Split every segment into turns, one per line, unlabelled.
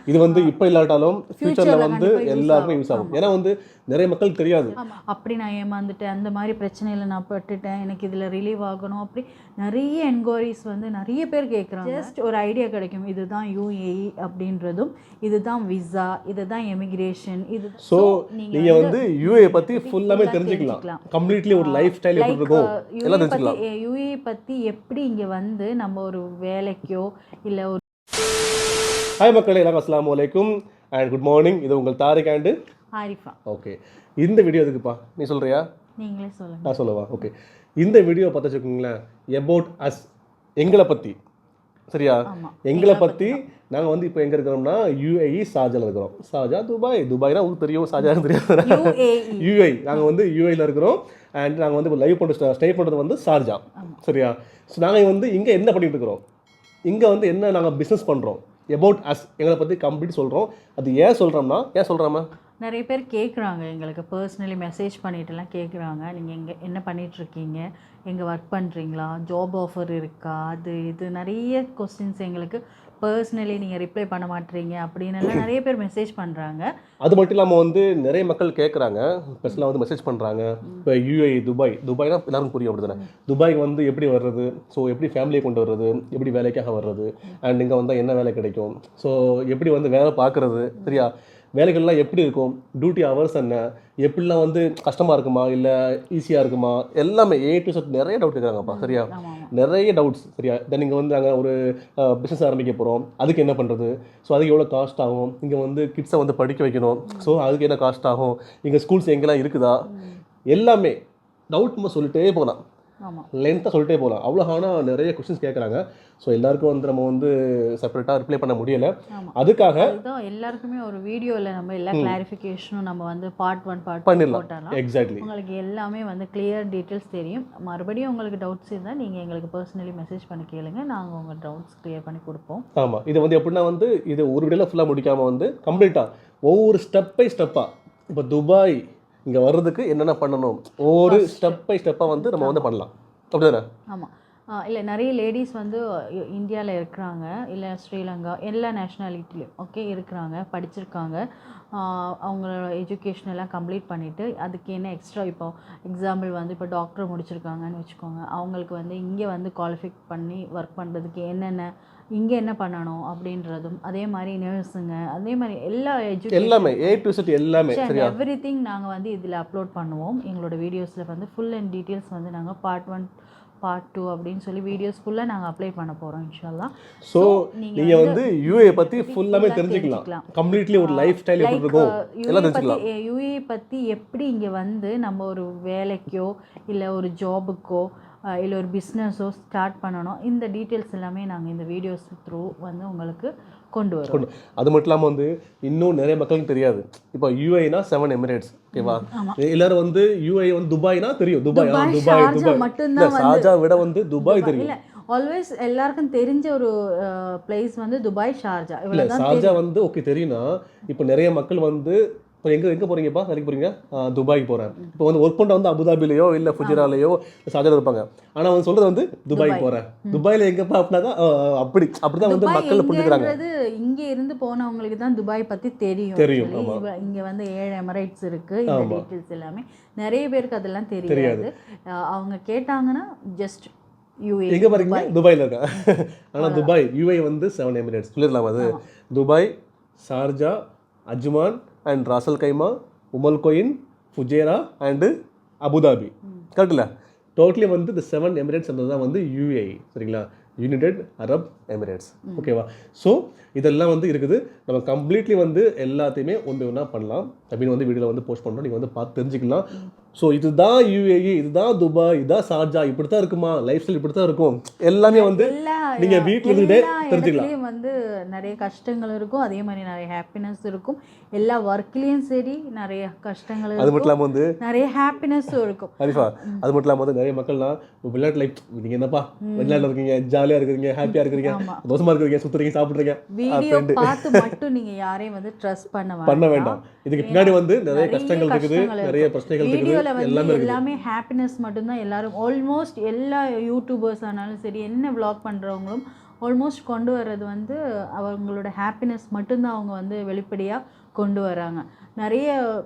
இது வந்து இப்போ இல்லாட்டாலும் ஃபியூச்சரில் வந்து எல்லாருக்கும் யூஸ் ஆகும். ஏன்னா வந்து நிறைய மக்களுக்கு தெரியாது.
அப்படி நான் ஏமாந்துட்டேன், அந்த மாதிரி பிரச்சனையில் நான் பட்டுட்டேன், எனக்கு இதில் ரிலீவ் ஆகணும், அப்படி நிறைய என்கொயரிஸ் வந்து நிறைய பேர் கேட்குறாங்க. ஜஸ்ட் ஒரு ஐடியா கிடைக்கும், இதுதான் UAE அப்படின்றதும், இதுதான் விசா, இதுதான் எமிக்ரேஷன். இது
ஸோ நீங்கள் வந்து UAE பற்றி ஃபுல்லாமே தெரிஞ்சுக்கலாம். கம்ப்ளீட்லி ஒரு லைஃப் ஸ்டைல் எப்படி இருக்கும் எல்லாம் தெரிஞ்சுக்கலாம்.
UAE பற்றி எப்படி இங்கே வந்து நம்ம ஒரு வேலைக்கோ இல்லை ஒரு
ஹாய் மக்களே, எல்லாரும் அஸ்ஸலாமு அலைக்கும் அண்ட் குட் மார்னிங். இது உங்கள் தாரிக் அண்டு
ஆரிஃபா.
ஓகே, இந்த வீடியோ எதுக்குப்பா நீ சொல்கிறியா?
நீங்களே சொல்லுங்கள்.
நான் சொல்லவா? ஓகே, இந்த வீடியோ பார்த்து வச்சுக்கோங்களேன், அபவுட் அஸ், எங்களை பற்றி. சரியா? எங்களை பற்றி நாங்கள் வந்து இப்போ எங்கே இருக்கிறோம்னா UAE ஷார்ஜாவில் இருக்கிறோம். ஷார்ஜா துபாய்னா உங்களுக்கு தெரியும், ஷார்ஜா தெரியும். UAE நாங்கள் வந்து UAEல இருக்கிறோம். அண்ட் நாங்கள் வந்து இப்போ லைவ் பண்ணுற ஸ்டே பண்ணுறது வந்து ஷார்ஜா. சரியா? ஸோ நாங்கள் வந்து இங்கே என்ன பண்ணிட்டு இருக்கிறோம், இங்கே வந்து என்ன நாங்கள் பிஸ்னஸ் பண்ணுறோம், அபவுட் அஸ் எங்களை பற்றி கம்ப்ளீட் சொல்கிறோம். அது ஏன் சொல்கிறோமா,
நிறைய பேர் கேட்குறாங்க, எங்களுக்கு பர்சனலி மெசேஜ் பண்ணிட்டுலாம் கேட்குறாங்க, நீங்கள் எங்கே என்ன பண்ணிகிட்ருக்கீங்க, எங்கே ஒர்க் பண்ணுறீங்களா, ஜாப் ஆஃபர் இருக்கா, அது இது நிறைய கொஸ்டின்ஸ் எங்களுக்கு பர்சனலி நீங்கள் ரிப்ளை பண்ண மாட்டீங்க அப்படின்னு நிறைய பேர் மெசேஜ் பண்ணுறாங்க.
அது மட்டும் இல்லாமல் வந்து நிறைய மக்கள் கேட்குறாங்க, ஸ்பெஷலாக வந்து மெசேஜ் பண்ணுறாங்க. இப்போ UAE துபாய்னா எல்லாருக்கும் புரியும் அப்படி தானே. துபாய்க்கு வந்து எப்படி வர்றது, ஸோ எப்படி ஃபேமிலியை கொண்டு வர்றது, எப்படி வேலைக்காக வர்றது, அண்ட் இங்கே வந்தால் என்ன வேலை கிடைக்கும், ஸோ எப்படி வந்து வேலை பார்க்குறது, சரியா, வேலைகள்லாம் எப்படி இருக்கும், டியூட்டி ஹவர்ஸ் என்ன, எப்படிலாம் வந்து கஷ்டமாக இருக்குமா இல்லை ஈஸியாக இருக்குமா, எல்லாமே A to Z நிறைய டவுட் கேட்குறாங்கப்பா. சரியா? நிறைய டவுட்ஸ். சரியா? தென் இங்கே வந்து நாங்கள் ஒரு பிஸ்னஸ் ஆரம்பிக்க போகிறோம், அதுக்கு என்ன பண்ணுறது, ஸோ அதுக்கு எவ்வளோ காஸ்ட் ஆகும், இங்கே வந்து கிட்ஸை வந்து படிக்க வைக்கணும், ஸோ அதுக்கு என்ன காஸ்ட் ஆகும், இங்கே ஸ்கூல்ஸ் எங்கெல்லாம் இருக்குதா, எல்லாமே டவுட் நம்ம சொல்லிட்டே போகலாம், லென்த்தாக சொல்லிட்டே போகலாம். அவ்வளோ ஆனால் நிறைய கொஸ்டின்ஸ் கேட்குறாங்க. ஸோ எல்லாருக்கும் வந்து நம்ம வந்து செப்பரேட்டாக ரிப்ளை பண்ண முடியலை. அதுக்காக
எல்லாருக்குமே ஒரு வீடியோவில் நம்ம எல்லா கிளாரிஃபிகேஷனும் நம்ம வந்து பார்ட் 1
பண்ணிடலாம். எக்ஸாக்ட்லி,
உங்களுக்கு எல்லாமே வந்து கிளியர் டீட்டெயில்ஸ் தெரியும். மறுபடியும் உங்களுக்கு டவுட்ஸ் இருந்தால் நீங்கள் எங்களுக்கு பர்சனலி மெசேஜ் பண்ணி கேளுங்க, நாங்கள் உங்கள் டவுட்ஸ் கிளியர் பண்ணி கொடுப்போம்.
ஆமாம், இது வந்து எப்படின்னா வந்து இது ஒரு வீடியோவில் ஃபுல்லாக முடிக்காமல் வந்து கம்ப்ளீட்டாக ஒவ்வொரு ஸ்டெப் பை ஸ்டெப்பாக, இப்போ துபாய் இங்கே வர்றதுக்கு என்னென்ன பண்ணணும், ஒவ்வொரு ஸ்டெப் பை ஸ்டெப்பாக வந்து நம்ம வந்து பண்ணலாம். அப்படி தானே?
ஆமாம். இல்லை, நிறைய லேடிஸ் வந்து இந்தியாவில் இருக்கிறாங்க, இல்லை ஸ்ரீலங்கா, எல்லா நேஷ்னாலிட்டிலையும் ஓகே இருக்கிறாங்க, படிச்சிருக்காங்க, அவங்களோட எஜுகேஷன் எல்லாம் கம்ப்ளீட் பண்ணிவிட்டு அதுக்கு என்ன எக்ஸ்ட்ரா, இப்போ எக்ஸாம்பிள் வந்து இப்போ டாக்டர் முடிச்சிருக்காங்கன்னு வச்சுக்கோங்க, அவங்களுக்கு வந்து இங்கே வந்து குவாலிஃபை பண்ணி ஒர்க் பண்ணுறதுக்கு என்னென்ன இங்கே என்ன பண்ணணும் அப்படின்றதும், அதே மாதிரி நர்ஸுங்க, அதே மாதிரி எல்லா
எல்லாமே A to Z எல்லாமே
எவ்ரிதிங் நாங்கள் வந்து இதில் அப்லோட் பண்ணுவோம். எங்களோட வீடியோஸில் வந்து ஃபுல் அண்ட் டீட்டெயில்ஸ் வந்து நாங்கள் பார்ட் 1 பார்ட் 2 அப்படின்னு சொல்லி வீடியோஸ் ஃபுல்லாக நாங்கள் அப்ளை பண்ண போகிறோம் இன்ஷால்லா.
ஸோ நீங்கள் வந்து UAE பற்றி ஃபுல்லாமே தெரிஞ்சுக்கலாம். கம்ப்ளீட்லி ஒரு லைஃப் ஸ்டைல் எப்படி இருக்கும் எல்லாம் தெரிஞ்சுக்கலாம்.
UAE பற்றி எப்படி இங்கே வந்து நம்ம ஒரு வேலைக்கோ இல்லை ஒரு ஜாபுக்கோ இல்லை ஒரு பிஸ்னஸோ ஸ்டார்ட் பண்ணணும், இந்த டீட்டெயில்ஸ் எல்லாமே நாங்கள் இந்த வீடியோஸ் த்ரூ வந்து உங்களுக்கு கொண்டு வரோம்.
அது மட்டும் இல்லாமல் வந்து இன்னும் நிறைய மக்களுக்கு தெரியாது. இப்போ UAEனா 7 எமிரேட்ஸ், ஓகேவா? எல்லாரும் வந்து UAE வந்து துபாய்னா தெரியும், துபாய் மட்டும்தான், ஷார்ஜா விட வந்து துபாய் தெரியும்.
ஆல்வேஸ் எல்லாருக்கும் தெரிஞ்ச ஒரு பிளேஸ் வந்து துபாய், ஷார்ஜா.
இல்லை, ஷார்ஜா வந்து ஓகே தெரியும்னா, இப்போ நிறைய மக்கள் வந்து இப்போ எங்கே போகிறீங்கப்பா, வேலைக்கு போகிறீங்க, துபாய்க்கு போகிறேன். இப்போ வந்து ஒர்க் பண்ணுற வந்து அபுதாபிலையோ இல்லை ஃபுஜிராலையோ ஷார்ஜாவில் இருப்பாங்க. ஆனால் வந்து சொல்கிறது வந்து துபாய்க்கு போகிறேன், துபாயில் எங்கேப்பா அப்படின்னா தான் அப்படி தான் வந்து மக்கள் புரிஞ்சுக்கிறாங்க.
இங்கே இருந்து போனவங்களுக்கு தான் துபாய் பற்றி தெரியும். இங்கே வந்து 7 எமிரேட்ஸ் இருக்குது, இந்த டீட்டெயில்ஸ் எல்லாமே நிறைய பேருக்கு அதெல்லாம் தெரியாது. அவங்க கேட்டாங்கன்னா ஜஸ்ட் UAE
எங்கே பாருங்க துபாயில் இருக்கா, ஆனால் துபாய் UAE வந்து 7 எமிரேட்ஸ் சொல்லிடலாம். அது Dubai, Sharjah, Ajman and Ras al Khaimah, Umm al Quwain, Fujairah and Abu Dhabi. கரெக்டில்ல? டோட்டலி வந்து இந்த 7 எமிரேட்ஸ் தான் வந்து UAE. சரிங்களா? United Arab Emirates. ஓகேவா? ஸோ இதெல்லாம் வந்து இருக்குது. நம்ம கம்ப்ளீட்லி வந்து எல்லாத்தையுமே ஒன்றா பண்ணலாம் அப்படின்னு வந்து வீடியோவில் வந்து போஸ்ட் பண்ணுறோம். நீங்கள் வந்து பார்த்து தெரிஞ்சுக்கலாம். ஸோ இதுதான் UAE, இதுதான் துபாய், இதுதான் ஷார்ஜா, இப்படி தான் இருக்குமா, லைஃப் ஸ்டைல் இப்படி தான் இருக்கும், எல்லாமே வந்து நீங்கள் வீட்டில் இருந்துகிட்டே தெரிஞ்சுக்கலாம்.
வந்து நிறைய கஷ்டங்கள் இருக்கும், அதே மாதிரி நிறைய ஹாப்பினஸ் இருக்கும். எல்லா ஒர்க்லேயும் சரி நிறைய கஷ்டங்கள் இருக்கும்,
அது மட்டும் இல்லாமல் வந்து
நிறைய ஹாப்பினஸும் இருக்கும்.
சரிப்பா? அது மட்டும் இல்லாமல் வந்து நிறைய மக்கள்லாம் விளையாட்டு லைஃப், நீங்கள் என்னப்பா விளையாட்டில் இருக்கீங்க, ஜாலியாக இருக்கிறீங்க, ஹாப்பியாக இருக்கிறீங்க, தோசமாக இருக்கிறீங்க, சுற்றுறீங்க, சாப்பிட்றீங்க,
வீடியோ பார்த்து மட்டும் நீங்கள் யாரையும் வந்து ட்ரஸ்ட் பண்ண வேண்டாம்.
இதுக்கு பின்னாடி வந்து நிறைய கஷ்டங்கள் இருக்குது, நிறைய பிரச்சனைகள் இருக்குது.
எல்லாமே ஹாப்பினஸ் மட்டும்தான். எல்லாரும் ஆல்மோஸ்ட் எல்லா யூடியூபர்ஸ் ஆனாலும் சரி, என்ன vlog பண்ணுறவங்களும் ஆல்மோஸ்ட் கொண்டு வர்றது வந்து அவங்களோட ஹாப்பினஸ் மட்டும்தான் அவங்க வந்து வெளிப்படையாக கொண்டு வராங்க. நிறைய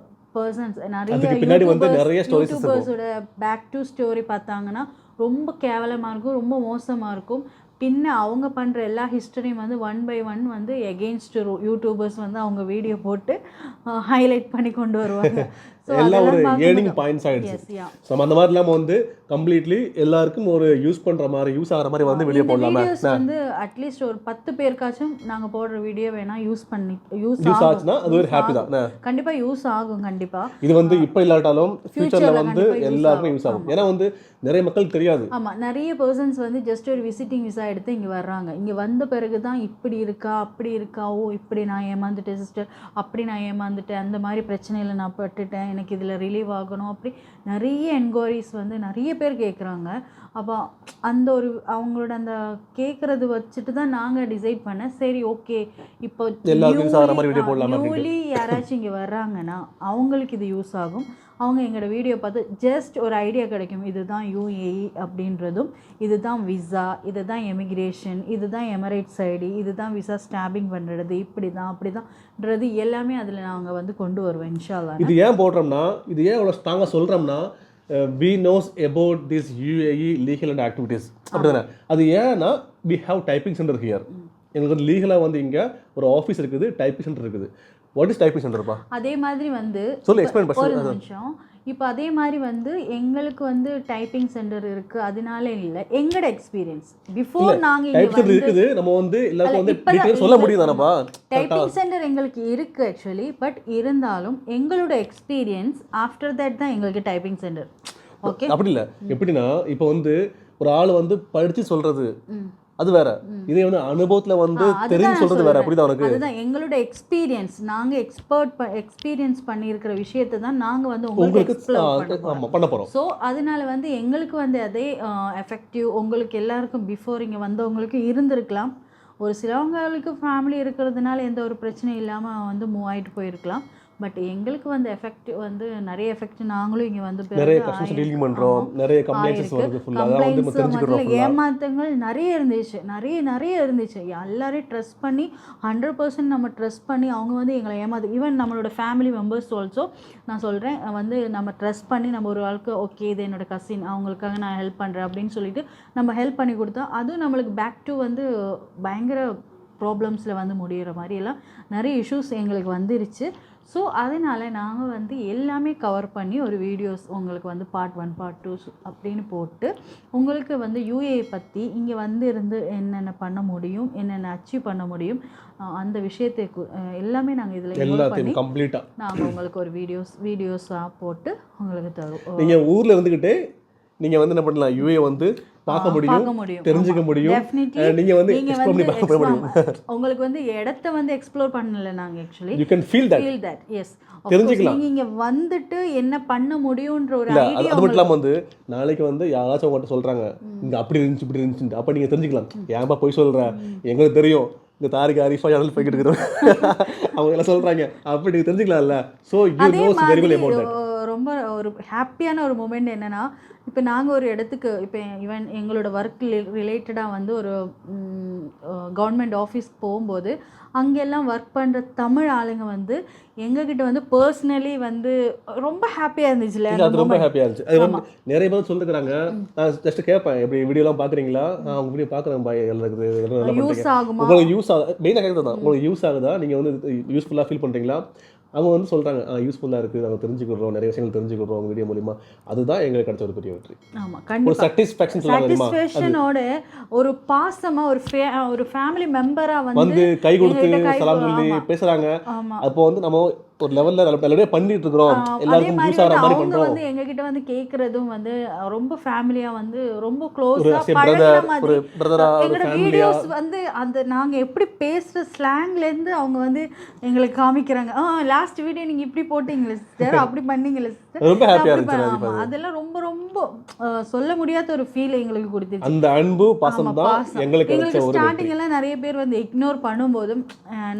பர்சன்ஸ் நிறைய
அதுக்கு பின்னாடி வந்து நிறைய stories இருக்கும்.
யூடியூபர்ஸோட பேக் டு ஸ்டோரி பார்த்தாங்கன்னா ரொம்ப கேவலமாக இருக்கும், ரொம்ப மோசமாக இருக்கும். பின்ன அவங்க பண்ணுற எல்லா ஹிஸ்டரியும் வந்து 1 by 1 வந்து எகெயின்ஸ்ட் யூடியூபர்ஸ் வந்து அவங்க வீடியோ போட்டு ஹைலைட் பண்ணி கொண்டு வருவாங்க. ஸோ
எல்லாம் ஒரு
அதெல்லாம்
ஏர்னிங்
பார்க்கும்போது
பாயிண்ட்ஸ் ஆயிடுச்சு.
எஸ் யா
ஸோ அந்த மாதிரி இல்லாமல் வந்து கம்ப்ளீட்லி எல்லாருக்கும் ஒரு யூஸ் பண்ணுற மாதிரி யூஸ் ஆகிற மாதிரி வந்து வீடியோ
இந்த
போடலாமா?
வீடியோஸ் வந்து அட்லீஸ்ட் ஒரு 10 பேருக்காச்சும் நாங்க போடுற வீடியோ வேணா யூஸ்
யூஸ் ஆச்சுன்னா அது ஒரு ஹாப்பி தான்.
கண்டிப்பா யூஸ் ஆகும். கண்டிப்பா
இது வந்து இப்போ இல்லாட்டாலும் ஃபியூச்சரில் வந்து
கண்டிப்பா use
எல்லாருக்கும் யூஸ் ஆகும். ஏன்னா வந்து நிறைய மக்களுக்கு தெரியாது.
ஆமா, நிறைய பர்சன்ஸ் வந்து ஜஸ்ட் ஒரு விசிட்டிங் விசா எடுத்து இங்க வர்றாங்க. இங்க வந்த பிறகு தான் இப்படி இருக்கா அப்படி இருக்கா, ஓ இப்படி நான் ஏமாந்துட்டேன் சிஸ்டர், அப்படி நான் ஏமாந்துட்டேன், அந்த மாதிரி பிரச்சனையில் நான் பட்டுட்டேன், எனக்கு இதில் ரிலீவ் ஆகணும், அப்படி நிறைய என்கொயரிஸ் வந்து நிறைய பேர் கேட்குறாங்க. அப்போ அந்த ஒரு அவங்களோட அந்த கேட்குறது வச்சுட்டு தான் நாங்கள் டிசைட் பண்ணேன், சரி ஓகே இப்போ
எல்லாருக்கும் யூஸ் ஆகிற மாதிரி வீடியோ போடலாமா அப்படின்ட்டு.
நியூலி யாராச்சும் இங்கே வர்றாங்கன்னா அவங்களுக்கு இது யூஸ் ஆகும். அவங்க எங்களோட வீடியோ பார்த்து ஜஸ்ட் ஒரு ஐடியா கிடைக்கும், இதுதான் யூஏஇ அப்படின்றதும், இதுதான் விசா, இதுதான் எமிக்ரேஷன், இதுதான் எமிரேட்ஸ் ஐடி, இதுதான் விசா ஸ்டாம்பிங் பண்ணுறது, இப்படி தான் அப்படி தான்ன்றது எல்லாமே அதில் நாங்கள் வந்து கொண்டு வருவோம் இன்ஷா அல்லாஹ்.
இது ஏன் போடுறோம்னா, இது ஏன் அவ்வளோ ஸ்ட்ராங்காக சொல்கிறோம்னா, we knows about this UAE legal and activities அப்படிதானே. அது ஏன்னா we have typing center here. எங்களுக்கு வந்து லீகலாக வந்து இங்கே ஒரு ஆஃபீஸ் இருக்குது, டைப்பிங் சென்டர் இருக்குது. வாட் இஸ் டைப்பிங் சென்டர்ப்பா?
அதே மாதிரி வந்து
சொல்லு, எக்ஸ்பிளைன்
ஒரு
பண்ணு.
நிமிஷம். இப்போ அதே மாதிரி வந்து எங்களுக்கு வந்து டைப்பிங் சென்டர் இருக்கு, அதனால இல்லை எங்களோட எக்ஸ்பீரியன்ஸ் பிஃபோர் நாங்கள் இங்கே
டைப் சென்டர் இருக்குது, நம்ம வந்து எல்லாருக்கும் வந்து டீட்டெயில் சொல்ல முடியும் தானப்பா.
டைப்பிங் சென்டர் எங்களுக்கு இருக்கு ஆக்சுவலி, பட் இருந்தாலும் எங்களோட எக்ஸ்பீரியன்ஸ் ஆஃப்டர் தட் தான் எங்களுக்கு டைப்பிங் சென்டர். ஓகே,
அப்படி இல்லை. எப்படின்னா இப்போ வந்து ஒரு ஆள் வந்து படித்து சொல்கிறது அது வேற, இதே வந்து அனுபவத்தில் வந்து தெரிஞ்சு சொல்கிறது வேற. புரியுதா உனக்கு?
அதுதான் எங்களோட எக்ஸ்பீரியன்ஸ். நாங்கள் எக்ஸ்பீரியன்ஸ் பண்ணியிருக்கிற விஷயத்தை தான் நாங்கள் வந்து உங்களுக்கு
பண்ண போகிறோம்.
ஸோ அதனால வந்து எங்களுக்கு வந்து அதே எஃபெக்டிவ் உங்களுக்கு எல்லாருக்கும் பிஃபோர் இங்கே வந்தவங்களுக்கு இருந்திருக்கலாம். ஒரு சிலவங்களுக்கு ஃபேமிலி இருக்கிறதுனால எந்த ஒரு பிரச்சனையும் இல்லாமல் வந்து மூவ் ஆகிட்டு போயிருக்கலாம். பட் எங்களுக்கு வந்து எஃபெக்ட் வந்து நிறைய எஃபெக்ட் நாங்களும் இங்கே வந்து
நிறைய கஸ்டமர்ஸ் டீலிங் பண்ணுறோம், நிறைய கம்ப்ளைண்ட்ஸ் வருது. ஃபுல்லாக அதான் வந்து நம்ம தெரிஞ்சுக்கிறோம்.
ஏமாற்றங்கள் நிறைய இருந்துச்சு, நிறைய இருந்துச்சு. எல்லாரையும் ட்ரஸ்ட் பண்ணி 100% நம்ம ட்ரஸ்ட் பண்ணி அவங்க வந்து எங்களை ஏமாத்து. ஈவன் நம்மளோட ஃபேமிலி மெம்பர்ஸ் ஆல்சோ நான் சொல்கிறேன் வந்து நம்ம ட்ரஸ்ட் பண்ணி நம்ம ஒரு ஆளுக்கு ஓகே இது என்னோட கசின், அவங்களுக்காக நான் ஹெல்ப் பண்ணுறேன் அப்படின்னு சொல்லிட்டு நம்ம ஹெல்ப் பண்ணி கொடுத்தா அதுவும் நம்மளுக்கு பேக் டு வந்து பயங்கர ப்ராப்ளம்ஸில் வந்து முடிகிற மாதிரி எல்லாம் நிறைய இஷ்யூஸ் எங்களுக்கு வந்துருச்சு. ஸோ அதனால் நாங்கள் வந்து எல்லாமே கவர் பண்ணி ஒரு வீடியோஸ் உங்களுக்கு வந்து பார்ட் 1 பார்ட் 2 அப்படின்னு போட்டு உங்களுக்கு வந்து யூஏ பற்றி இங்கே வந்து இருந்து என்னென்ன பண்ண முடியும், என்னென்ன அச்சீவ் பண்ண முடியும், அந்த விஷயத்தை எல்லாமே நாங்கள் இதில்
எல்லாத்தையும் கம்ப்ளீட்டாக
நாங்கள் உங்களுக்கு ஒரு வீடியோஸாக போட்டு உங்களுக்கு தருவோம்.
நீங்கள் ஊரில் இருந்துக்கிட்டே நீங்கள் வந்து என்ன பண்ணலாம், யூஏ வந்து பார்க்க முடியும், தெரிஞ்சுக்க முடியும். நீங்க வந்து எக்ஸ்ப்ளோர் பண்ணி பார்க்க முடியும்.
உங்களுக்கு வந்து இடத்தை வந்து எக்ஸ்ப்ளோர் பண்ணல நாங்க actually.
you can feel that.
yes
தெரிஞ்சுக்கலாம்.
நீங்க இங்க வந்துட்டு என்ன பண்ண முடியும்ன்ற ஒரு ஐடியா.
அது மட்டும் இல்லாம வந்து நாளைக்கு வந்து யாராச்சும் உங்கள்கிட்ட சொல்றாங்க இங்க அப்படி இருந்துச்சு இப்படி இருந்துச்சு, அப்ப நீங்க தெரிஞ்சுக்கலாம். ஏன்பா போய் சொல்ற, எங்களுக்கு தெரியும் இந்த தாரிக் அரிஃபா சேனல் போய்கிட்டு இருக்கிறோம் அவங்க எல்லாம் சொல்றாங்க, அப்படி நீங்க தெரிஞ்சுக்கலாம்ல. So you knows very well about that.
ரொம்ப ஒரு ஹாப்பியான ஒரு மூமெண்ட் என்னன்னா, இப்போ நாங்கள் ஒரு இடத்துக்கு இப்போ ஈவன் எங்களோட ஒர்க் ரிலேட்டடாக வந்து ஒரு கவர்மெண்ட் ஆஃபீஸ்க்கு போகும்போது அங்கெல்லாம் ஒர்க் பண்ணுற தமிழ் ஆளுங்க வந்து எங்ககிட்ட வந்து பர்சனலி வந்து ரொம்ப ஹாப்பியாக இருந்துச்சுல்ல.
அது ரொம்ப ஹாப்பியாக இருந்துச்சு. அது வந்து நிறைய பேர் சொல்லிருக்காங்க. நான் ஜஸ்ட் கேட்பேன், எப்படி வீடியோலாம் பார்க்குறீங்களா? அவங்க வீடியோ பார்க்குறேன் பாய், எல்லாருக்குது
யூஸ் ஆகுமா,
உங்களுக்கு யூஸ் ஆகுது. மெயினாக கேட்குறது தான், உங்களுக்கு யூஸ் ஆகுதா, நீங்கள் வந்து யூஸ்ஃபுல்லாக ஃபீல் பண்ணுறீங்களா? அவங்க வந்து சொல்கிறாங்க யூஸ்ஃபுல்லாக இருக்குது, நாங்கள் தெரிஞ்சுக்கிறோம், நிறைய விஷயங்கள் தெரிஞ்சுக்கிறோம் உங்கள் வீடியோ மூலிமா. அதுதான் எங்களுக்கு கிடைச்ச ஒரு பெரிய வெற்றி.
ஆமாம், கண்டிப்பாக சாட்டிஸ்ஃபேக்ஷனோட ஒரு பாசமாக ஒரு ஃபேமிலி மெம்பராக வந்து
கை கொடுத்து சலாம் சொல்லி பேசுகிறாங்க. அப்போ வந்து நம்ம ஒரு லெவலில் நல்லபடியாக பண்ணிட்டு இருக்கிறோம், எல்லாருக்கும் யூஸ் ஆகிற மாதிரி பண்ணுறோம்.
வந்து எங்ககிட்ட வந்து கேட்குறதும் வந்து ரொம்ப ஃபேமிலியாக வந்து ரொம்ப க்ளோஸாக
ஒரு பிரதரா
எங்களோட வீடியோஸ் வந்து அந்த நாங்கள் எப்படி பேசுகிற ஸ்லாங்லேருந்து அவங்க வந்து எங்களுக்கு காமிக்கிறாங்க. லாஸ்ட் வீடியோ நீங்கள் இப்படி போட்டீங்களே சிஸ்டர், அப்படி பண்ணீங்களே சிஸ்டர்,
ரொம்ப ஹாப்பியாக இருந்துச்சு.
அதெல்லாம் ரொம்ப ரொம்ப சொல்ல முடியாத ஒரு ஃபீல் எங்களுக்கு கொடுத்துச்சு.
அந்த அன்பு பாசம் தான் எங்களுக்கு
ஸ்டார்டிங் எல்லாம் நிறைய பேர் வந்து இக்னோர் பண்ணும்போதும்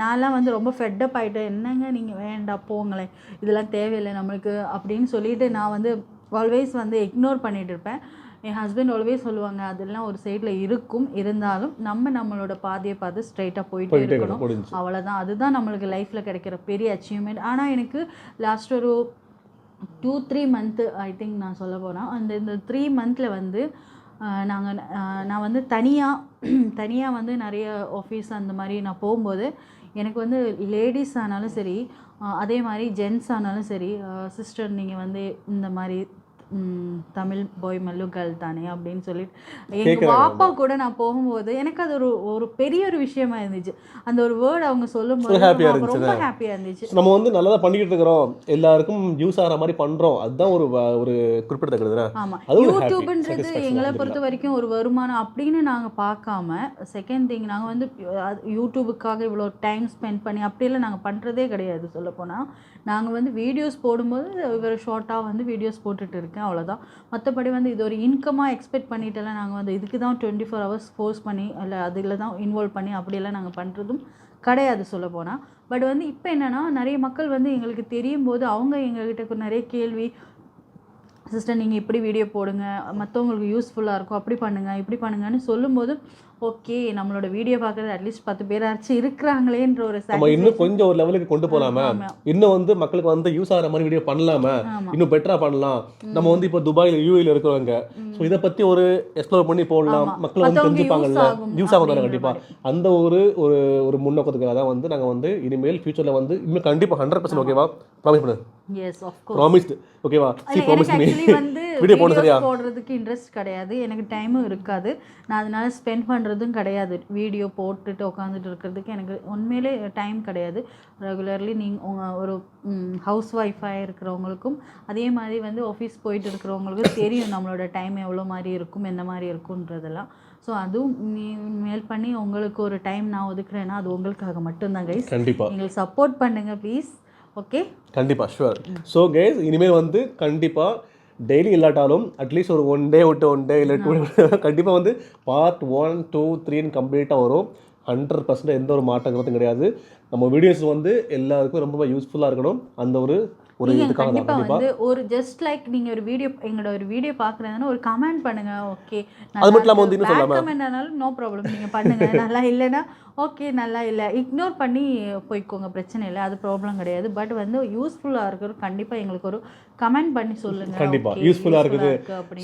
நான்லாம் வந்து ரொம்ப ஃபெட்டப் ஆகிட்டேன். என்னங்க நீங்கள் வேண்டாம் போங்களேன், இதெல்லாம் தேவையில்லை நம்மளுக்கு அப்படின்னு சொல்லிட்டு நான் வந்து ஆல்வேஸ் வந்து இக்னோர் பண்ணிட்டு இருப்பேன். என் ஹஸ்பண்ட் ஆல்வேஸ் சொல்லுவாங்க அதெல்லாம் ஒரு சைடில் இருக்கும், இருந்தாலும் நம்மளோட பாதையை பார்த்து ஸ்ட்ரைட்டாக போயிட்டே இருக்கணும், அவ்வளோதான். அதுதான் நம்மளுக்கு லைஃப்பில் கிடைக்கிற பெரிய அச்சீவ்மெண்ட். ஆனால் எனக்கு லாஸ்ட் ஒரு 2-3 மந்த்து ஐ திங்க் நான் சொல்ல போனால் இந்த 3 மந்தில் வந்து நான் வந்து தனியாக வந்து நிறைய ஆஃபீஸ் அந்த மாதிரி நான் போகும்போது எனக்கு வந்து லேடிஸ் ஆனாலும் சரி, அதே மாதிரி ஜென்ட்ஸ் ஆனாலும் சரி, சிஸ்டர் நீங்கள் வந்து இந்த மாதிரி தமிழ் பாய் மல்லு கேர்ள் தானே அப்படின்னு சொல்லிட்டு எங்கள் பாப்பா கூட நான் போகும்போது எனக்கு அது ஒரு பெரிய ஒரு விஷயமா இருந்துச்சு. அந்த ஒரு வேர்டு அவங்க சொல்லும்போது ரொம்ப ஹாப்பியாக இருந்துச்சு.
நம்ம வந்து நல்லா பண்ணிக்கிட்டு இருக்கிறோம், எல்லாருக்கும் யூஸ் ஆகிற மாதிரி பண்ணுறோம், அதுதான் ஒரு குறிப்பிடத்தக்கது.
ஆமாம், யூடியூப்ன்றது எங்களை பொறுத்த வரைக்கும் ஒரு வருமானம் அப்படின்னு நாங்கள் பார்க்காம, செகண்ட் திங் நாங்கள் வந்து யூடியூபுக்காக இவ்வளோ டைம் ஸ்பெண்ட் பண்ணி அப்படியெல்லாம் நாங்கள் பண்ணுறதே கிடையாது. சொல்லப்போனால் நாங்கள் வந்து வீடியோஸ் போடும்போது இவர் ஷார்ட்டாக வந்து வீடியோஸ் போட்டுட்டு இருக்கேன், அவ்வளோதான். மற்றபடி வந்து இது ஒரு இன்கமாக எக்ஸ்பெக்ட் பண்ணிட்டெல்லாம் நாங்கள் வந்து இதுக்கு தான் 24 ஹவர்ஸ் ஃபோர்ஸ் பண்ணி இல்லை அதில் தான் இன்வால்வ் பண்ணி அப்படியெல்லாம் நாங்கள் பண்ணுறதும் கிடையாது சொல்லப்போனால். பட் வந்து இப்போ என்னென்னா நிறைய மக்கள் வந்து எங்களுக்கு தெரியும் போது அவங்க எங்ககிட்ட நிறைய கேள்வி, சிஸ்டர் நீங்கள் இப்படி வீடியோ போடுங்க, மற்றவங்களுக்கு யூஸ்ஃபுல்லாக இருக்கும், அப்படி பண்ணுங்கள் இப்படி பண்ணுங்கன்னு சொல்லும்போது ஓகே நம்மளோட வீடியோ பார்க்குறது அட்லீஸ்ட் 10 பேராச்சும் இருக்கிறாங்களேன்ற ஒரு
இன்னும் கொஞ்சம் ஒரு லெவலுக்கு கொண்டு போகலாமா, இன்னும் வந்து மக்களுக்கு வந்து யூஸ் ஆகிற மாதிரி வீடியோ பண்ணலாமா, இன்னும் பெட்டராக பண்ணலாம். நம்ம வந்து இப்போ துபாயில் யூஏயில் இருக்கிறவங்க, ஸோ இதை பற்றி ஒரு எக்ஸ்ப்ளோர் பண்ணி போடலாம், மக்கள் வந்து தெரிஞ்சுப்பாங்கல்ல, யூஸ் ஆகும் தானே கண்டிப்பாக. அந்த ஒரு முன்னோக்கத்துக்காக தான் வந்து நாங்கள் வந்து இனிமேல் ஃபியூச்சரில் வந்து இன்னும் கண்டிப்பாக 100% ஓகேவா ப்ராமிஸ் பண்ணு. ப்ராமிஸ்டு ஓகேவா?
வீடியோ போடுறதுக்கு இன்ட்ரெஸ்ட் கிடையாது, எனக்கு டைமும் இருக்காது, நான் அதனால ஸ்பெண்ட் பண்ணுறதும் கிடையாது. வீடியோ போட்டுட்டு உட்காந்துட்டு இருக்கிறதுக்கு எனக்கு உண்மையிலே டைம் கிடையாது. ரெகுலர்லி நீங்கள் ஒரு ஹவுஸ் ஒய்ஃபாக இருக்கிறவங்களுக்கும் அதே மாதிரி வந்து ஆஃபீஸ் போயிட்டு இருக்கிறவங்களுக்கும் தெரியும் நம்மளோட டைம் எவ்வளோ மாதிரி இருக்கும், எந்த மாதிரி இருக்குன்றதெல்லாம். ஸோ அதுவும் மேல் பண்ணி உங்களுக்கு ஒரு டைம் நான் ஒதுக்குறேன்னா அது உங்களுக்காக மட்டும்தான் கைஸ்.
கண்டிப்பாக
எங்களுக்கு சப்போர்ட் பண்ணுங்கள் ப்ளீஸ். ஓகே, கண்டிப்பாக
ஷுவர். ஸோ கைஸ் இனிமேல் வந்து கண்டிப்பாக டெய்லி இல்லாட்டாலும் அட்லீஸ்ட் ஒரு 1 டே விட்டு 1 டே இல்லை 2 டே கண்டிப்பாக வந்து பார்ட் 1, 2, 3 கம்ப்ளீட்டாக வரும். 100% எந்த ஒரு மாற்றங்கிறதும் கிடையாது. நம்ம வீடியோஸ் வந்து எல்லாருக்கும் ரொம்ப யூஸ்ஃபுல்லாக இருக்கணும். அந்த ஒரு
கண்டிப்பா வந்து ஒரு ஜஸ்ட் லைக் நீங்க ஒரு வீடியோ எங்களோட ஒரு வீடியோ பார்க்குறதுனா ஒரு கமெண்ட் பண்ணுங்க. ஓகே,
அது மட்டும் இல்லாமல் வந்து இன்னும் சொல்லாமா
கமெண்ட் ஆனாலும் நோ ப்ராப்ளம், நீங்கள் பண்ணுங்க. நல்லா இல்லைன்னா ஓகே நல்லா இல்லை இக்னோர் பண்ணி போய்க்கோங்க, பிரச்சனை இல்லை, அது ப்ராப்ளம் கிடையாது. பட் வந்து யூஸ்ஃபுல்லாக இருக்கிறது கண்டிப்பாக எங்களுக்கு ஒரு கமெண்ட் பண்ணி சொல்லுங்க.
கண்டிப்பாக யூஸ்ஃபுல்லாக இருக்குது.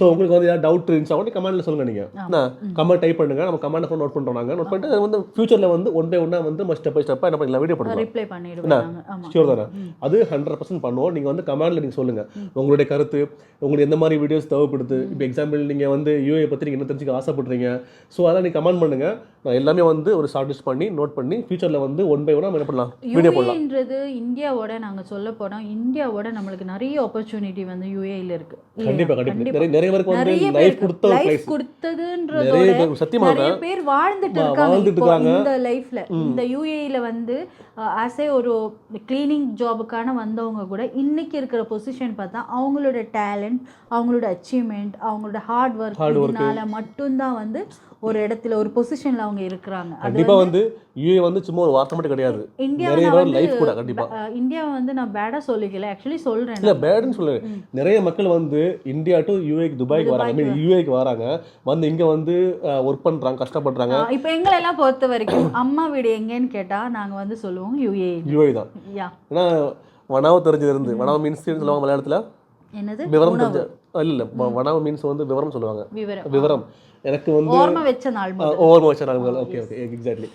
ஸோ உங்களுக்கு வந்து ஏதாவது டவுட் இருந்துச்சா கூட கமெண்ட்டில் சொல்லுங்கள். நீங்கள் கமெண்ட் டைப் பண்ணுங்க, நம்ம கமெண்ட் நோட் பண்ணுறோம். நாங்கள் நோட் பண்ணிட்டு வந்து ஃபியூச்சரில் வந்து 1 பை 1 வந்து நம்ம ஸ்டெப் பை ஸ்டெப்பாக என்ன பண்ணலாம் வீடியோ பண்ணுவோம்,
ரிப்ளை பண்ணிடுவோம்.
ஷியோர் தானே? அது 100% பண்ணுவோம். நீங்கள் வந்து கமெண்ட்டில் நீங்கள் சொல்லுங்கள் உங்களுடைய கருத்து, உங்களுக்கு எந்த மாதிரி வீடியோஸ் தேவைப்படுது. இப்போ எக்ஸாம்பிள் நீங்கள் வந்து யூஏ பற்றி நீங்கள் என்ன தெரிஞ்சுக்க ஆசைப்படுறீங்க, ஸோ அதெல்லாம் நீங்கள் கமெண்ட் பண்ணுங்கள். நான் எல்லாமே வந்து ஒரு ஷார்ட் லிஸ்ட் பண்ணி நோட் பண்ணி ஃபியூச்சரில் வந்து 1 பை 1 என்ன பண்ணலாம் வீடியோ போடலாம்.
யூஏன்றது இந்தியாவோட நாங்கள் சொல்ல போனால் இந்தியாவோட நம்மளுக்கு நிறைய ஆப்பர்ச்சுனிட்டி வந்து யூஏயில் இருக்கு.
கண்டிப்பாக நிறைய பேருக்கு வந்து லைஃப் கொடுத்ததுன்றதோட
சத்தியமாக நிறைய பேர் வாழ்ந்துட்டு இருக்காங்க இந்த லைஃப்ல. இந்த யூஏயில் வந்து ஆஸ் ஏ ஒரு கிளீனிங் ஜாபுக்கான வந்தவங்க கூட இன்னைக்கு இருக்கிற பொசிஷன் பார்த்தா அவங்களோட டேலண்ட், அவங்களோட அச்சீவ்மெண்ட், அவங்களோட ஹார்ட் ஒர்க்னால மட்டும்தான் வந்து ஒரு இடத்துல ஒரு பொசிஷன்ல அவங்க இருக்கிறாங்க.
கண்டிப்பா வந்து யூஏ வந்து சும்மா ஒரு வார்த்தை மட்டும் கிடையாது, நிறைய லைஃப் கூட. கண்டிப்பா
இந்தியாவை வந்து நான் பேடா சொல்லிக்கல, ஆக்சுவலி சொல்றேன்.
இல்ல பேட்னு சொல்லல, நிறைய மக்கள் வந்து இந்தியா டு யூஏக்கு துபாய்க்கு வராங்க, யூஏக்கு வராங்க, வந்து இங்க வந்து ஒர்க் பண்றாங்க, கஷ்டப்படுறாங்க.
இப்போ எங்களை எல்லாம் பொறுத்த வரைக்கும் அம்மா வீடு எங்கன்னு கேட்டா நாங்க வந்து சொல்லுவோம் யூஏ தான்.
ஏன்னா வனாவு தெரிஞ்சது இருந்து, வனாவு மீன்ஸ் சொல்லுவாங்க மலையாளத்துல,
என்னது
விவரம் தெரிஞ்ச இல்ல, வனாவு மீன்ஸ் வந்து விவரம் சொல்லுவாங்க. விவரம் எனக்கு வந்து
ஓர்ம வச்ச நாள்.
Okay exactly.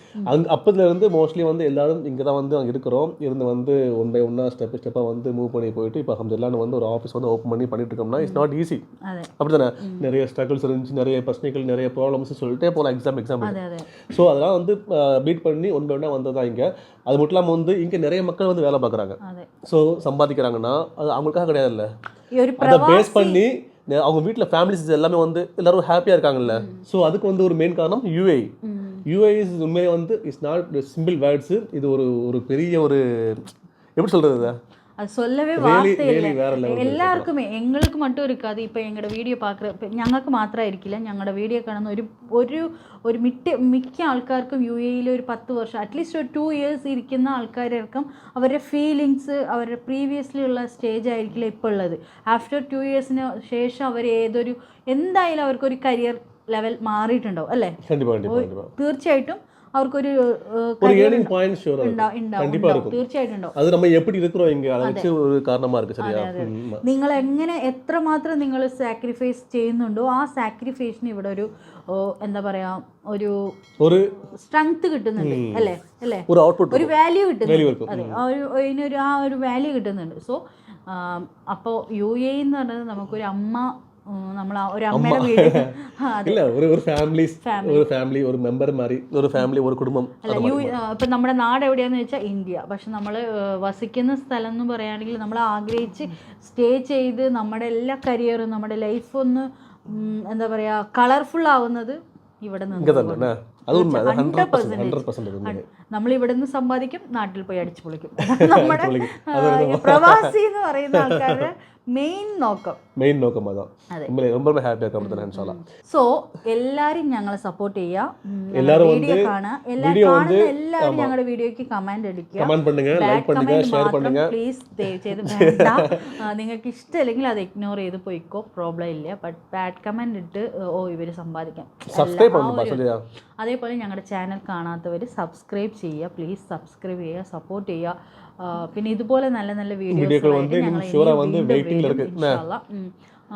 அப்பத்துல இருந்து மோஸ்ட்லி வந்து எல்லாரும் இங்கே தான் வந்து இருக்கிறோம். இருந்து வந்து 1 பை 1 ஸ்டெப்பாக வந்து மூவ் பண்ணி போயிட்டு இப்போ அல்ஹம்துலில்லாஹ் வந்து ஒரு ஆஃபீஸ் வந்து ஓப்பன் பண்ணி பண்ணிட்டு இருக்கோம்னா இட்ஸ் நாட் ஈஸி. அப்படி தானே? நிறைய ஸ்ட்ரகிள்ஸ் இருந்துச்சு, நிறைய பிரச்சனைகள், நிறைய ப்ராப்ளம்ஸ் சொல்லிட்டே போகலாம். எக்ஸாம் ஸோ அதெல்லாம் வந்து பீட் பண்ணி 1 பை 1 வந்ததான் இங்கே. அது மட்டும் இல்லாமல் வந்து இங்கே நிறைய மக்கள் வந்து வேலை பார்க்குறாங்க, ஸோ சம்பாதிக்கிறாங்கன்னா அது அவங்களுக்காக கிடையாதுல்ல, அதை பேஸ் பண்ணி அவங்க வீட்டில் ஃபேமிலிஸ் எல்லாமே வந்து எல்லாரும் ஹாப்பியாக இருக்காங்கல்ல. ஸோ அதுக்கு வந்து ஒரு மெயின் காரணம் யூஏ. யூஏ இஸ் உண்மையை வந்து இட்ஸ் நாட் சிம்பிள் வேர்ட்ஸு, இது ஒரு பெரிய ஒரு எப்படி சொல்கிறது,
அது சொல்லவே வார்த்தை இல்லை.
வேற level
எல்லாருக்குமே எங்களுக்கு மட்டும் இருக்காது. இப்போ எங்களோட വീഡിയോ பார்க்குற ഞങ്ങൾക്ക് മാത്രമായിരിക്കില്ല, ഞങ്ങളുടെ വീഡിയോ കാണുന്ന ഒരു മിക്ക ആൾക്കാർക്കും യു എയിൽ ഒരു 10 വർഷം അറ്റ്ലീസ്റ്റ് ഒരു 2 ഇയേഴ്സ് ഇരിക്കുന്ന ആൾക്കാർക്കും അവരുടെ ഫീലിങ്സ് അവരുടെ പ്രീവിയസ്ലി ഉള്ള സ്റ്റേജ് ആയിരിക്കില്ല ഇപ്പോൾ ഉള്ളത്. ആഫ്റ്റർ 2 ഇയേഴ്സിന് ശേഷം അവർ എന്തായാലും അവർക്കൊരു കരിയർ ലെവൽ മാറിയിട്ടുണ്ടാവും അല്ലേ? തീർച്ചയായിട്ടും അവർക്കൊരു
ஏர்னிங் பாயிண்ட் ஷூர் கண்டிப்பா இருக்கும்.
തീർച്ചയായിട്ടും ഉണ്ടാവും.
அது நம்ம எப்படி இருக்கிறோம் இங்க அதை வச்சு ஒரு காரணமா இருக்கு. சரியா?
നിങ്ങൾ എങ്ങനെ എത്രമാത്രം നിങ്ങൾ സാക്രിഫൈസ് ചെയ്യുന്നുണ്ടോ ആ സാക്രിഫൈസിന് ഇവിടെ ഒരു എന്താ പറയാ ഒരു സ്ട്രെങ്ത് കിട്ടുന്നുണ്ട് അല്ലേ?
ഒരു ഔട്ട്പുട്ട്,
ഒരു വാല്യൂ കിട്ടുന്നുണ്ട്. അതെ, ഇതിനൊരു ഒരു വാല്യൂ കിട്ടുന്നുണ്ട്. സോ അപ്പോൾ യു എ എന്ന് പറയുന്നത് നമുക്കൊരു നമ്മൾ ഒരു അമ്മയുടെ വീട്
இல்ல ஒரு ഫാമിലി ഒരു മെമ്പർ മാറി ഒരു ഫാമിലി ഒരു കുടുംബം.
അല്ല, ഇപ്പം നമ്മുടെ നാട് എവിടെയാന്ന് വെച്ചാൽ ഇന്ത്യ. പക്ഷെ നമ്മൾ വസിക്കുന്ന സ്ഥലം എന്ന് പറയുകയാണെങ്കിൽ നമ്മൾ ആഗ്രഹിച്ച് സ്റ്റേ ചെയ്ത് നമ്മുടെ എല്ലാ കരിയറും നമ്മുടെ ലൈഫ് ഒന്ന് എന്താ പറയാ കളർഫുൾ ആവുന്നത് ഇവിടെ നിന്ന്. നമ്മൾ ഇവിടെ നിന്ന് സമ്പാദിക്കും, നാട്ടിൽ പോയി അടിച്ചു പൊളിക്കും. നമ്മുടെ പ്രവാസി എന്ന് പറയുന്ന ആൾക്കാരുടെ മെയിൻ നോക്കം അതാണ്. സോ എല്ലാരും ഞങ്ങളെ സപ്പോർട്ട് ചെയ്യുക, വീഡിയോ കാണുക, എല്ലാവരും ഞങ്ങളുടെ വീഡിയോക്ക് കമന്റ് അടിക്കുക. പ്ലീസ് ദയവ് ചെയ്ത് വേണ്ട. നിങ്ങൾക്ക് ഇഷ്ടമല്ലെങ്കിൽ അത് ഇഗ്നോർ ചെയ്ത് പോയിക്കോ, പ്രോബ്ലം ഇല്ല. ബട്ട് ബാഡ് കമന്റ് ഇട്ട് ഇവര് സമ്പാദിക്കാം. അതേപോലെ ഞങ്ങളുടെ ചാനൽ കാണാത്തവർ സബ്സ്ക്രൈബ് ചെയ്യുക, പ്ലീസ് സബ്സ്ക്രൈബ് ചെയ്യുക, സപ്പോർട്ട് ചെയ്യുക. പിന്നെ ഇതുപോലെ നല്ല നല്ല വീഡിയോസ്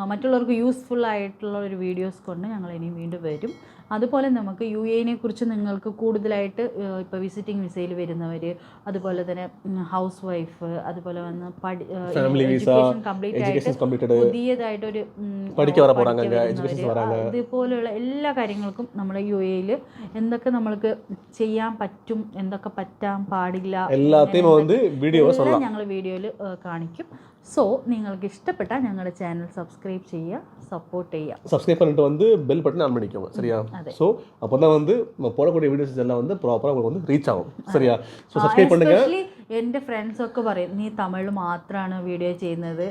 മറ്റുള്ളവർക്ക് യൂസ്ഫുൾ ആയിട്ടുള്ള ഒരു വീഡിയോസ് കൊണ്ട് ഞങ്ങൾ ഇനി വീണ്ടും വരും. അതുപോലെ നമുക്ക് യു എനെ കുറിച്ച് നിങ്ങൾക്ക് കൂടുതലായിട്ട് ഇപ്പോൾ വിസിറ്റിംഗ് വിസയിൽ വരുന്നവർ, അതുപോലെ തന്നെ ഹൗസ് വൈഫ്, അതുപോലെ വന്ന് എഡ്യൂക്കേഷൻ കംപ്ലീറ്റ് ആയിട്ട് പുതിയതായിട്ടൊരു ഇതുപോലെയുള്ള എല്ലാ കാര്യങ്ങൾക്കും നമ്മുടെ യു എയിൽ എന്തൊക്കെ നമ്മൾക്ക് ചെയ്യാൻ പറ്റും, എന്തൊക്കെ പറ്റാൻ പാടില്ല, എല്ലാം ഞങ്ങൾ വീഡിയോയിൽ കാണിക്കും. ஸோ നിങ്ങൾക്ക് இஷ்டப்பட்டால் ഞങ്ങളുടെ ചാനൽ സബ്സ്ക്രൈബ് ചെയ്യുക, സപ്പോർട്ട് ചെയ്യുക.
சப்ஸ்கிரைப் பண்ணிட்டு வந்து பெல் பட்டன் ஆன் பண்ணிக்கோங்க. சரியா? ஸோ அப்போ தான் வந்து நம்ம போடக்கூடிய வீடியோஸ் எல்லாம் வந்து ப்ராப்பராக உங்களுக்கு வந்து ரீச் ஆகும். சரியா? ஸோ சப்ஸ்கிரைப் பண்ணுங்க.
എൻ്റെ ഫ്രണ്ട്സൊക്കെ പറയും നീ തമിഴ് മാത്രമാണ് വീഡിയോ ചെയ്യുന്നത്,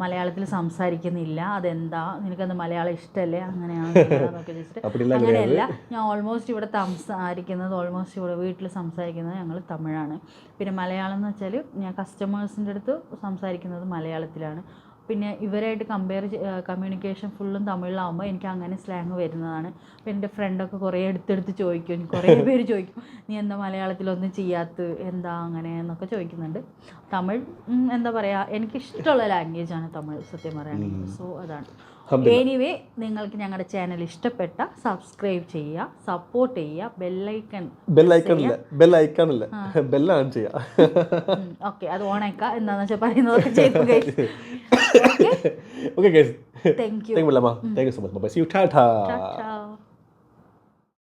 മലയാളത്തിൽ സംസാരിക്കുന്നില്ല, അതെന്താ, നിനക്കത് മലയാളം ഇഷ്ടമല്ലേ, അങ്ങനെയാണെന്നൊക്കെ ചോദിച്ചിട്ട്. അങ്ങനെയല്ല, ഞാൻ ഓൾമോസ്റ്റ് ഇവിടെ സംസാരിക്കുന്നത്, ഓൾമോസ്റ്റ് ഇവിടെ വീട്ടിൽ സംസാരിക്കുന്നത് ഞങ്ങൾ തമിഴാണ്. പിന്നെ മലയാളം എന്ന് വെച്ചാൽ ഞാൻ കസ്റ്റമേഴ്സിൻ്റെ അടുത്ത് സംസാരിക്കുന്നത് മലയാളത്തിലാണ്. പിന്നെ ഇവരായിട്ട് കമ്മ്യൂണിക്കേഷൻ ഫുള്ളും തമിഴിലാവുമ്പോൾ എനിക്ക് അങ്ങനെ സ്ലാങ് വരുന്നതാണ്. അപ്പം എൻ്റെ ഫ്രണ്ടൊക്കെ കുറേ എടുത്തെടുത്ത് ചോദിക്കും, കുറേ പേര് ചോദിക്കും നീ എന്താ മലയാളത്തിലൊന്നും ചെയ്യാത്ത എന്താ അങ്ങനെ എന്നൊക്കെ ചോദിക്കുന്നുണ്ട്. തമിഴ് എന്താ പറയുക, എനിക്കിഷ്ടമുള്ള ലാംഗ്വേജാണ് തമിഴ് സത്യം പറയുകയാണെങ്കിൽ. സോ അതാണ്. എനിവേ, നിങ്ങൾക്ക് ഞങ്ങളുടെ ചാനൽ ഇഷ്ടപ്പെട്ട സബ്സ്ക്രൈബ് ചെയ്യുക, സപ്പോർട്ട് ചെയ്യുക, ബെല്ലൈക്കൺ ചെയ്യുക. ഓക്കെ, അത് ഓണാക്കുക. എന്താണെന്ന് വെച്ചാൽ പറയുന്നതൊക്കെ ചെയ്തു.
Okay guys.
Thank you.
Thank you so much. Bye bye. See you. Ta ta.